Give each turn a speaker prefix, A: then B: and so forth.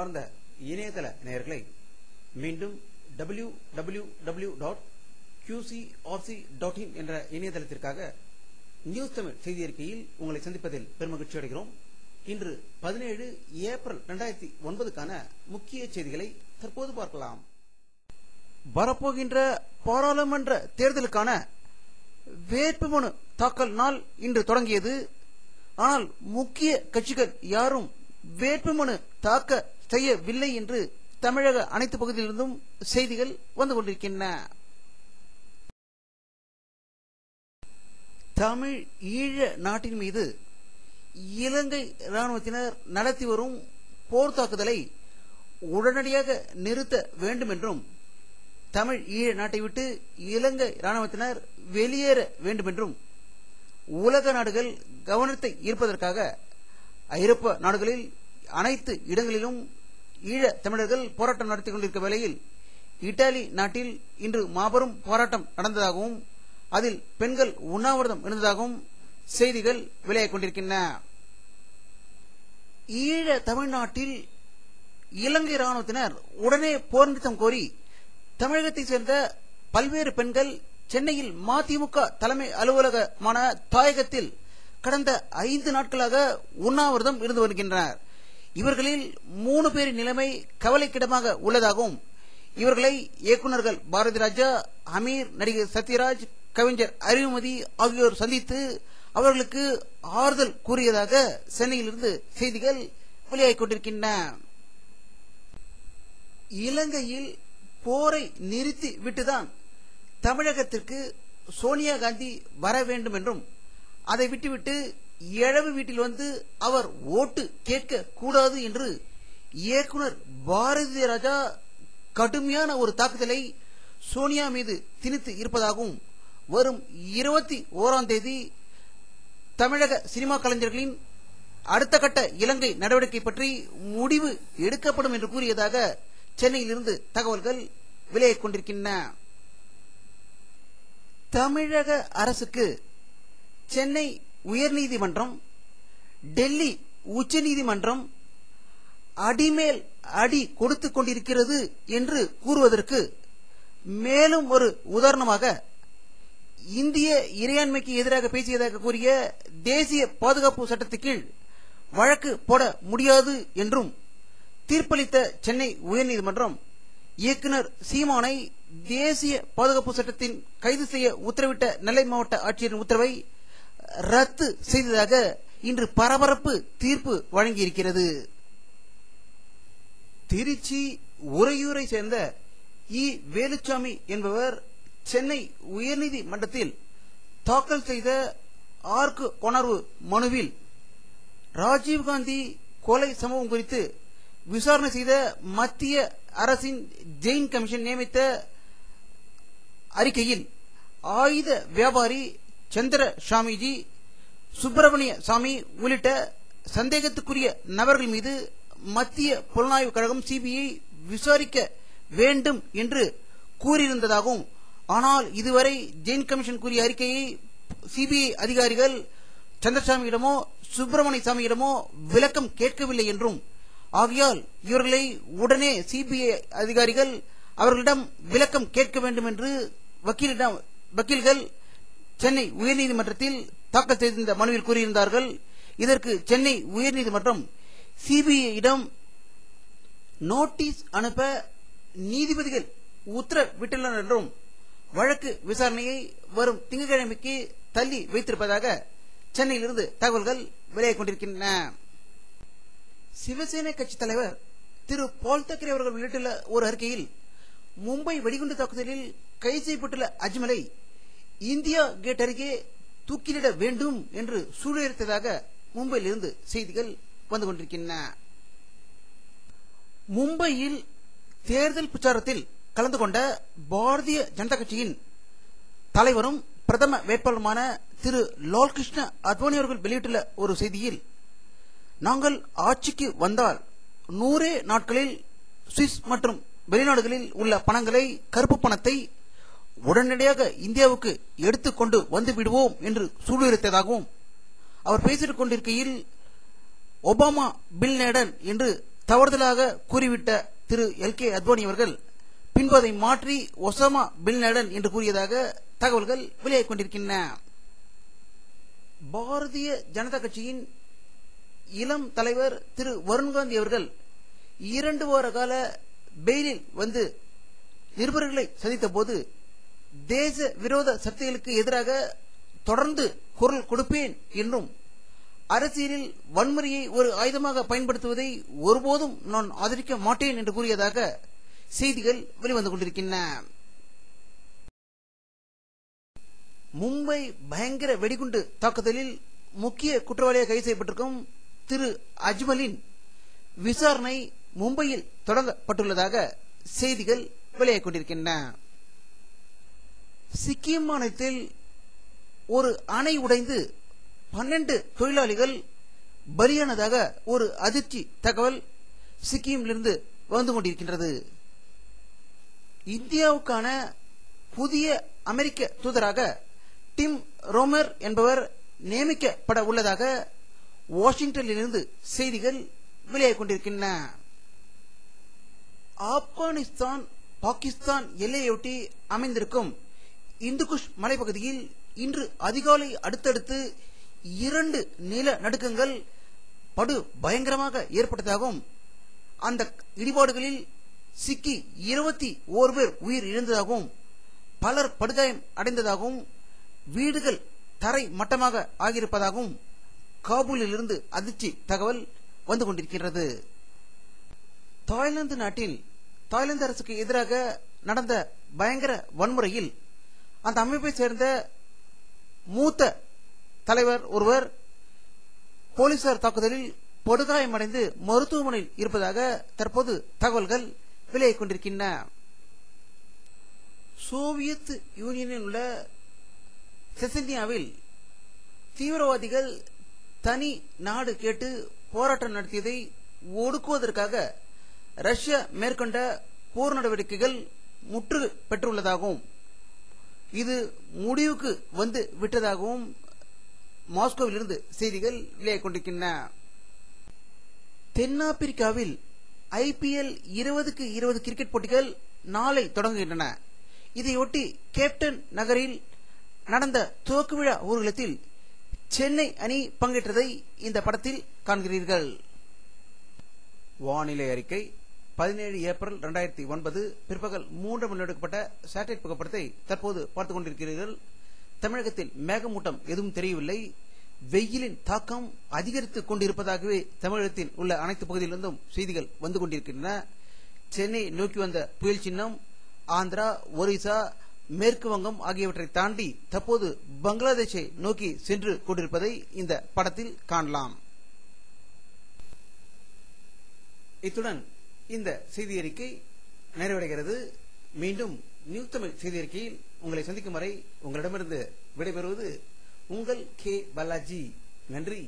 A: அன்பார்ந்த இணையதள நேயர்களை மீண்டும் www.qcrc.in என்ற இணையதளத்திற்காக நியூஸ் தமிழ் செய்தி அறிக்கையில் உங்களை சந்திப்பதில் பெருமகிழ்ச்சி அடைகிறோம். இன்று 17 ஏப்ரல் 2009க்கான முக்கிய செய்திகளை தற்போது பார்க்கலாம். வரப்போகின்ற பாராளுமன்ற தேர்தலுக்கான வேட்புமனு தாக்கல் நாள் இன்று தொடங்கியது. ஆனால் முக்கிய கட்சிகள் யாரும் வேட்புமனு தாக்க செய்யவில்லை என்று தமிழக அனைத்து பகுதியிலிருந்தும் செய்திகள் வந்து கொண்டிருக்கின்றன. தமிழ் ஈழ நாட்டின் மீது இலங்கை இராணுவத்தினர் நடத்தி வரும் போர் தாக்குதலை உடனடியாக நிறுத்த வேண்டும் என்றும், தமிழ் ஈழ நாட்டை விட்டு இலங்கை இராணுவத்தினர் வெளியேற வேண்டும் என்றும் உலக நாடுகள் கவனத்தை ஈர்ப்பதற்காக ஐரோப்பா நாடுகளில் அனைத்து இடங்களிலும் ஈழ தமிழர்கள் போராட்டம் நடத்தி கொண்டிருக்கும் வேளையில் இத்தாலி நாட்டில் இன்று மாபெரும் போராட்டம் நடந்ததாகவும் அதில் பெண்கள் உண்ணாவிரதம் இருந்ததாகவும் செய்திகள் வெளியாகிக் கொண்டிருக்கின்றன. ஈழ தமிழ்நாட்டில் இலங்கை இராணுவத்தினர் உடனே போர் நிறுத்தம் கோரி தமிழகத்தை சேர்ந்த பல்வேறு பெண்கள் சென்னையில் மதிமுக தலைமை அலுவலகமான தாயகத்தில் கடந்த 5 நாட்களாக உண்ணாவிரதம் இருந்து வருகின்றனர். இவர்களில் 3 பேரின் நிலைமை கவலைக்கிடமாக உள்ளதாகவும், இவர்களை இயக்குநர்கள் பாரதி ராஜா, அமீர், நடிகர் சத்யராஜ், கவிஞர் அறிவுமதி ஆகியோர் சந்தித்து அவர்களுக்கு ஆறுதல் கூறியதாக சென்னையிலிருந்து செய்திகள் வெளியாகிக் கொண்டிருக்கின்றன. இலங்கையில் போரை நிறுத்தி விட்டுதான் தமிழகத்திற்கு சோனியா காந்தி வர வேண்டும் என்றும், அதை விட்டுவிட்டு எழவு வீட்டில் வந்து அவர் ஓட்டு கேட்க கூடாது என்று இயக்குனர் பாரதி ராஜா கடுமையான ஒரு தாக்குதலை சோனியா மீது திணித்து இருப்பதாகவும், வரும் 21ஆம் தேதி தமிழக சினிமா கலைஞர்களின் அடுத்த கட்ட இலங்கை நடவடிக்கை பற்றி முடிவு எடுக்கப்படும் என்று கூறியதாக சென்னையிலிருந்து தகவல்கள் வெளியாகிக் கொண்டிருக்கின்றன. தமிழக அரசுக்கு சென்னை உயர்நீதிமன்றம், டெல்லி உச்சநீதிமன்றம் அடிமேல் அடி கொடுத்து கொண்டிருக்கிறது என்று கூறுவதற்கு மேலும் ஒரு உதாரணமாக, இந்திய இறையாண்மைக்கு எதிராக பேசியதாக கூறிய தேசிய பாதுகாப்பு சட்டத்தின் கீழ் வழக்கு போட முடியாது என்றும் தீர்ப்பளித்த சென்னை உயர்நீதிமன்றம் இயக்குனர் சீமானை தேசிய பாதுகாப்பு சட்டத்தின் கைது செய்ய உத்தரவிட்ட நெல்லை மாவட்ட ஆட்சியரின் உத்தரவை ரத்து செய்ததாக இன்று பரபரப்பு தீர்ப்பு வழங்கியிருக்கிறது. திருச்சி உறையூரை சேர்ந்த இ. வேலுச்சாமி என்பவர் சென்னை உயர்நீதிமன்றத்தில் தாக்கல் செய்த ஆர்க்கு கொணர்வு மனுவில் ராஜீவ்காந்தி கொலை சம்பவம் குறித்து விசாரணை செய்த மத்திய அரசின் ஜெயின் கமிஷன் நியமித்த அறிக்கையில் ஆயுத வியாபாரி சந்திர சாமிஜி, சுப்பிரமணிய சாமி உள்ளிட்ட சந்தேகத்துக்குரிய நபர்கள் மீது மத்திய புலனாய்வு கழகம் சிபிஐ விசாரிக்க வேண்டும் என்று கூறியிருந்ததாகவும், ஆனால் இதுவரை ஜெயின் கமிஷன் கூறிய அறிக்கையை சிபிஐ அதிகாரிகள் சந்திரசாமியிடமோ சுப்பிரமணிய சாமியிடமோ விளக்கம் கேட்கவில்லை என்றும், ஆகையால் இவர்களை உடனே சிபிஐ அதிகாரிகள் அவர்களிடம் விளக்கம் கேட்க வேண்டும் என்று வக்கீல்கள் சென்னை உயர்நீதிமன்றத்தில் தாக்கல் செய்திருந்த மனுவில் கூறியிருந்தார்கள். இதற்கு சென்னை உயர்நீதிமன்றம் சிபிஐயிடம் நோட்டீஸ் அனுப்ப நீதிபதிகள் உத்தரவிட்டுள்ளனர் என்றும், வழக்கு விசாரணையை வரும் திங்கட்கிழமைக்கு தள்ளி வைத்திருப்பதாக சென்னையிலிருந்து தகவல்கள் வெளியாகிக் கொண்டிருக்கின்றன. சிவசேனை கட்சி தலைவர் திரு பால் தாக்கரே அவர்கள் வெளியிட்டுள்ள ஒரு அறிக்கையில், மும்பை வெடிகுண்டு தாக்குதலில் கைது செய்யப்பட்டுள்ள அஜ்மலை இந்தியா கேட் அருகே தூக்கிலிட வேண்டும் என்று சூழலித்ததாக மும்பையிலிருந்து செய்திகள் வந்து கொண்டிருக்கின்றன. மும்பையில் தேர்தல் பிரச்சாரத்தில் கலந்து கொண்ட பாரதிய ஜனதா கட்சியின் தலைவரும் பிரதம வேட்பாளருமான திரு லால்கிருஷ்ண அத்வானி அவர்கள் வெளியிட்டுள்ள ஒரு செய்தியில், நாங்கள் ஆட்சிக்கு வந்தால் 100 நாட்களில் சுவிஸ் மற்றும் வெளிநாடுகளில் உள்ள பணங்களை, கருப்பு பணத்தை உடனடியாக இந்தியாவுக்கு எடுத்துக்கொண்டு வந்து விடுவோம் என்று சூளுரைத்ததாகவும், அவர் பேசிக் கொண்டிருக்கையில் ஒபாமா பில் லேடன் என்று தவறுதலாக கூறிவிட்ட திரு LK அத்வானி அவர்கள் பின்பு அதை மாற்றி ஒசாமா பின் லேடன் என்று கூறியதாக தகவல்கள் வெளியாகிக் கொண்டிருக்கின்றன. பாரதிய ஜனதா கட்சியின் இளம் தலைவர் திரு வருண்காந்தி அவர்கள் 2 வார கால பெயிலில் வந்து நிருபர்களை சந்தித்த போது தேச விரோத சக்திகளுக்கு எதிராக தொடர்ந்து குரல் கொடுப்பேன் என்றும் அரசியலில் வன்முறையை ஒரு ஆயுதமாக பயன்படுத்துவதை ஒருபோதும் நான் ஆதரிக்க மாட்டேன் என்று கூறியதாக செய்திகள் வெளிவந்து கொண்டிருக்கின்றன. மும்பை பயங்கர வெடிகுண்டு தாக்குதலில் முக்கிய குற்றவாளியாக கைது செய்யப்பட்டிருக்கும் திரு அஜ்மலின் விசாரணை மும்பையில் தொடங்கப்பட்டுள்ளதாக செய்திகள் வெளியாகிக் கொண்டிருக்கின்றன. சிக்கிம் மாநிலத்தில் ஒரு அணை உடைந்து 12 தொழிலாளிகள் பலியானதாக ஒரு அதிர்ச்சி தகவல் சிக்கிமிலிருந்து வந்து கொண்டிருக்கின்றது. இந்தியாவுக்கான புதிய அமெரிக்க தூதராக டிம் ரோமர் என்பவர் நியமிக்கப்பட உள்ளதாக வாஷிங்டனிலிருந்து செய்திகள் வெளியாகிக் கொண்டிருக்கின்றன. ஆப்கானிஸ்தான் பாகிஸ்தான் எல்லையொட்டி அமைந்திருக்கும் இந்துகுஷ் மலைப்பகுதியில் இன்று அதிகாலை அடுத்தடுத்து 2 நிலநடுக்கங்கள் படு பயங்கரமாக ஏற்பட்டதாகவும் அந்த இடிபாடுகளில் சிக்கி 21 பேர் உயிர் இழந்ததாகவும் பலர் படுகாயம் அடைந்ததாகவும் வீடுகள் தரை மட்டமாக ஆகியிருப்பதாகவும் காபூலில் இருந்து அதிர்ச்சி தகவல் வந்து கொண்டிருக்கிறது. தாய்லாந்து நாட்டில் தாய்லாந்து அரசுக்கு எதிராக நடந்த பயங்கர வன்முறையில் அந்த அமைப்பை சேர்ந்த மூத்த தலைவர் ஒருவர் போலீசார் தாக்குதலில் படுகாயமடைந்து மருத்துவமனையில் இருப்பதாக தற்போது தகவல்கள் வெளியாகிக் கொண்டிருக்கின்றன. சோவியத் யூனியனில் உள்ள செசன்யாவில் தீவிரவாதிகள் தனி நாடு கேட்டு போராட்டம் நடத்தியதை ஒடுக்குவதற்காக ரஷ்யா மேற்கொண்ட போர் நடவடிக்கைகள் முற்று பெற்றுள்ளதாகவும் இது முடிவுக்கு வந்து விட்டதாகவும் மாஸ்கோவில் இருந்து செய்திகள் வெளியாகிக் கொண்டிருக்கின்றன. தென்னாப்பிரிக்காவில் IPL 20-20 கிரிக்கெட் போட்டிகள் நாளை தொடங்குகின்றன. இதையொட்டி கேப்டன் நகரில் நடந்த துவக்க விழா ஊர்வலத்தில் சென்னை அணி பங்கேற்றதை இந்த படத்தில் காண்கிறீர்கள். வானிலை அறிக்கை 17 ஏப்ரல் 2009 பிற்பகல் 3 மணி எடுக்கப்பட்ட சேட்டலைட் புகைப்படத்தை தற்போது பார்த்துக் கொண்டிருக்கிறீர்கள். தமிழகத்தில் மேகமூட்டம் எதுவும் தெரியவில்லை. வெயிலின் தாக்கம் அதிகரித்துக் கொண்டிருப்பதாகவே தமிழகத்தில் உள்ள அனைத்து பகுதியிலிருந்தும் செய்திகள் வந்து கொண்டிருக்கின்றன. சென்னை நோக்கி வந்த புயல் சின்னம் ஆந்திரா, ஒரிசா, மேற்கு வங்கம் ஆகியவற்றை தாண்டி தற்போது பங்களாதேஷை நோக்கி சென்று கொண்டிருப்பதை இந்த படத்தில் காணலாம். இத்துடன் இந்த செய்தி அறிக்கை நிறைவடைகிறது. மீண்டும் நியூஸ் தமிழ் செய்தி அறிக்கையில் உங்களை சந்திக்கும் வரை உங்களிடமிருந்து விடைபெறுவது உங்கள் K. பாலாஜி. நன்றி.